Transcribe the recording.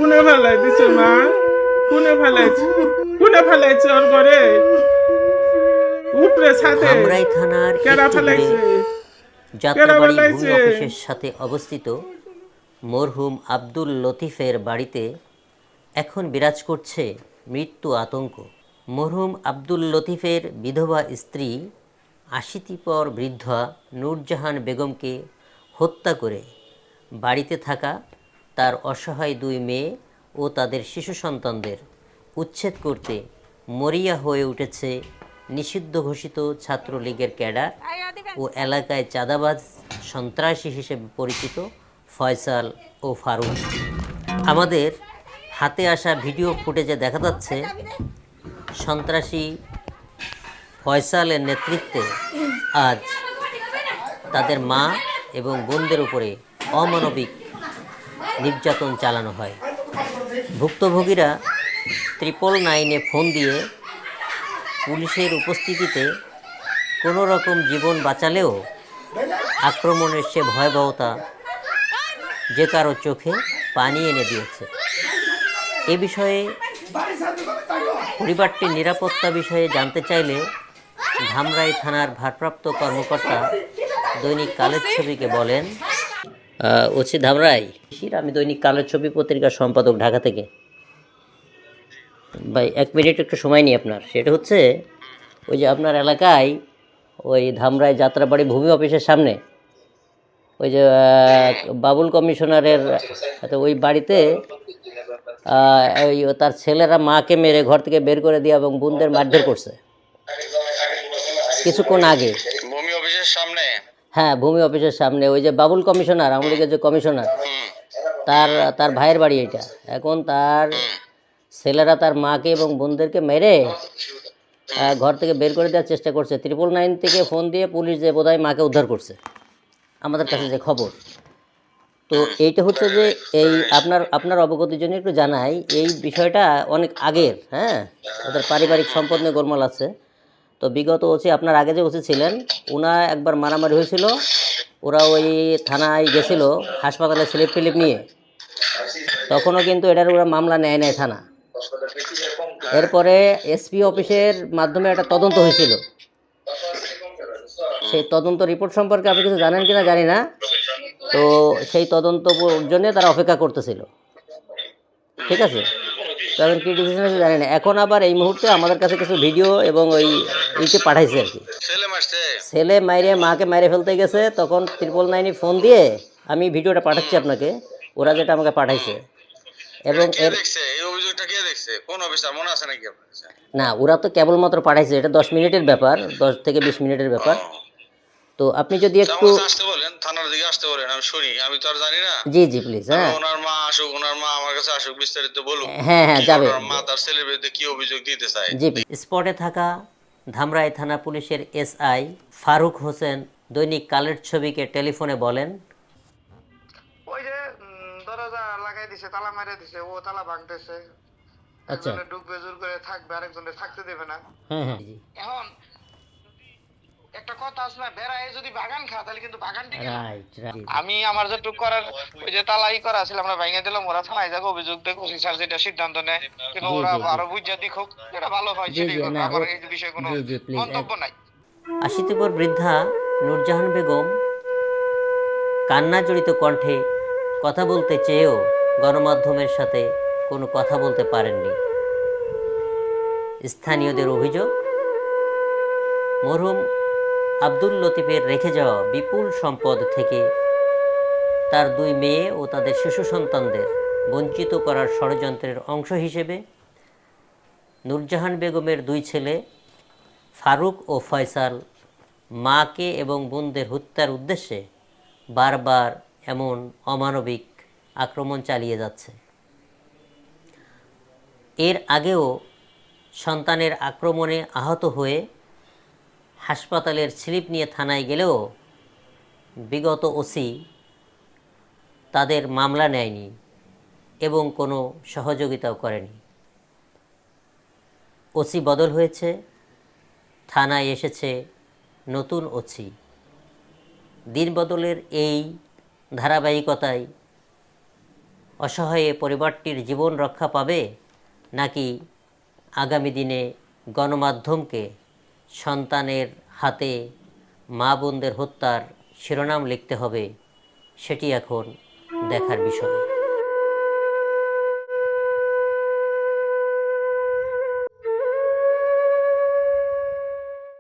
কোনে ফেলাই দিছে মা? কোনে ফেলাইছে? কোনে ফেলাইছে ওর ঘরে? উপরে ছাদে? ধামরাই থানার কেডা একটু দূরে ফেলাইছে? কেডা যাত্রাবাড়ি ভূমি ফেলাইছে? অফিসের সাথে অবস্থিত মরহুম আব্দুল লতিফের বাড়িতে এখন বিরাজ করছে মৃত্যু আতঙ্ক। মরহুম আব্দুল লতিফের বিধবা স্ত্রী ৮০ বৃদ্ধা নূরজাহান বেগমকে হত্যা করে বাড়িতে থাকা তার অসহায় ২ মেয়ে ও তাদের শিশু সন্তানদের উচ্ছেদ করতে মরিয়া হয়ে উঠেছে নিষিদ্ধ ঘোষিত ছাত্রলীগের ক্যাডার ও এলাকায় চাঁদাবাজ সন্ত্রাসী হিসেবে পরিচিত ফয়সাল ও ফারুক। আমাদের হাতে আসা ভিডিও ফুটেজে দেখা যাচ্ছে সন্ত্রাসী ফয়সালের নেতৃত্বে আজ তাদের মা এবং বোনদের উপরে অমানবিক নির্যাতন চালানো হয়। ভুক্তভোগীরা 999-এ ফোন দিয়ে পুলিশের উপস্থিতিতে কোনো রকম জীবন বাঁচালেও আক্রমণের সে ভয়াবহতা যে কারো চোখে পানি এনে দিয়েছে। এ বিষয়ে পরিবারটির নিরাপত্তা বিষয়ে জানতে চাইলে ধামরাই থানার ভারপ্রাপ্ত কর্মকর্তা দৈনিক কালের ছবিকে বলেন, ওসি ধামরাই, আমি দৈনিক কালের ছবি পত্রিকার সম্পাদক, ঢাকা থেকে। ভাই 1 মিনিট একটু সময় নিই আপনার। সেটা হচ্ছে ওই যে আপনার এলাকায় ওই ধামরাই যাত্রাবাড়ি ভূমি অফিসের সামনে ওই যে বাবুল কমিশনারের ওই বাড়িতে ওই তার ছেলেরা মাকে মেরে ঘর থেকে বের করে দিয়ে এবং বোনদের মারধর করছে কিছুক্ষণ আগে ভূমি অফিসের সামনে। হ্যাঁ, ভূমি অফিসের সামনে ওই যে বাবুল কমিশনার, আওয়ামী লীগের যে কমিশনার, তার ভাইয়ের বাড়ি এটা। এখন তার ছেলেরা তার মাকে এবং বোনদেরকে মেরে ঘর থেকে বের করে দেওয়ার চেষ্টা করছে। 999 থেকে ফোন দিয়ে পুলিশ যে বোধহয় মাকে উদ্ধার করছে, আমাদের কাছে যে খবর। তো এইটা হচ্ছে যে এই আপনার অবগতির জন্য একটু জানাই, এই বিষয়টা অনেক আগের। হ্যাঁ, ওদের পারিবারিক সম্পদ নিয়ে গোলমাল আছে। তো বিগত ওসি, আপনার আগে যে ওসি ছিলেন, ওনা একবার মারামারি হয়েছিল। ওরা ওই থানায় গেছিল হাসপাতালে স্লিপ টিলিপ নিয়ে, তখনও কিন্তু এটার ওরা মামলা নেয় নাই থানা। এরপরে এসপি অফিসের মাধ্যমে একটা তদন্ত হয়েছিল। সেই তদন্ত রিপোর্ট সম্পর্কে আপনি কিছু জানেন কিনা জানি না। তো সেই তদন্ত জন্য তারা অপেক্ষা করতেছিল, ঠিক আছে। তো এখন কী ডিসিশন আছে জানি না। এখন আবার এই মুহূর্তে আমাদের কাছে কিছু ভিডিও এবং ওই ইতে পাঠাইছে আর কি। ছেলে মাইরে মাকে মাইরে ফেলতে গেছে, তখন 999 ফোন দিয়ে আমি ভিডিওটা পাঠাচ্ছি আপনাকে, ওরা যেটা আমাকে পাঠাইছে। এবং না, ওরা তো কেবলমাত্র পাঠাইছে, এটা 10 মিনিটের ব্যাপার, 10 থেকে 20 মিনিটের ব্যাপার। তো আপনি যদি একটু আসতে বলেন, থানার দিকে আসতে বলেন, আমি শুনি। আমি তো আর জানি না। জি জি প্লিজ। হ্যাঁ, ওনার মা আসুক, ওনার মা আমার কাছে আসুক, বিস্তারিত বলুক। হ্যাঁ হ্যাঁ যাবে। মা তার ছেলের বিরুদ্ধে কি অভিযোগ দিতে চায়। জি। স্পটে থাকা ধামরাই থানা পুলিশের এসআই ফারুক হোসেন দৈনিক কালের ছবিকে টেলিফোনে বলেন, ওই যে দরজা লাগাই দিছে, তালা মারা দিছে, ও তালা ভাঙতেছে। আচ্ছা, একজনে ঢুকবে জোর করে থাকবে, আরেকজনে থাকতে দেবে না। হ্যাঁ হ্যাঁ জি, এখন একটা কথা আছে না, বেড়ায় যদি বাগান খা তাহলে কিন্তু বাগান টিকে না। Right right. আমি আমার যেটুক করার, ওই যে তালাই করা ছিল আমরা ভাঙে দিলাম, ওরা থানায় যাবে, অভিযোগ দেখ, ওসি স্যার যেটা সিদ্ধান্ত নেয়, কিন্তু জি, ওরা জি, জি। আরো বুঝা দেখুক, যেটা ভালো হয় জি সেটাই জি, করবে। না আমার এই বিষয়ে কোনো জি জি প্লিজ। মন্তব্য নাই। ৮০ বৃদ্ধা নূরজাহান বেগম কান্না জড়িত কণ্ঠে কথা বলতে চেয়েও গণমাধ্যমের সাথে কোনো কথা বলতে পারেননি। স্থানীয়দের অভিযোগ, মরহুম আব্দুল লতিফের রেখে যাওয়া বিপুল সম্পদ থেকে তার 2 মেয়ে ও তাদের শিশু সন্তানদের বঞ্চিত করার ষড়যন্ত্রের অংশ হিসেবে নূরজাহান বেগমের 2 ছেলে ফারুক ও ফয়সাল মাকে এবং বোনদের হত্যার উদ্দেশ্যে বারবার এমন অমানবিক আক্রমণ চালিয়ে যাচ্ছে। এর আগেও সন্তানের আক্রমণে আহত হয়ে হাসপাতালের স্লিপ নিয়ে থানায় গেলেও বিগত ওসি তাদের মামলা নেয়নি এবং কোনো সহযোগিতাও করেনি। ওসি বদল হয়েছে, থানায় এসেছে নতুন ওসি। দিন বদলের এই ধারাবাহিকতায় অসহায় এ পরিবারটির জীবন রক্ষা পাবে, নাকি আগামী দিনে গণমাধ্যমকে সন্তানের হাতে মা বোনদের হত্যার শিরোনাম লিখতে হবে, সেটি এখন দেখার বিষয়।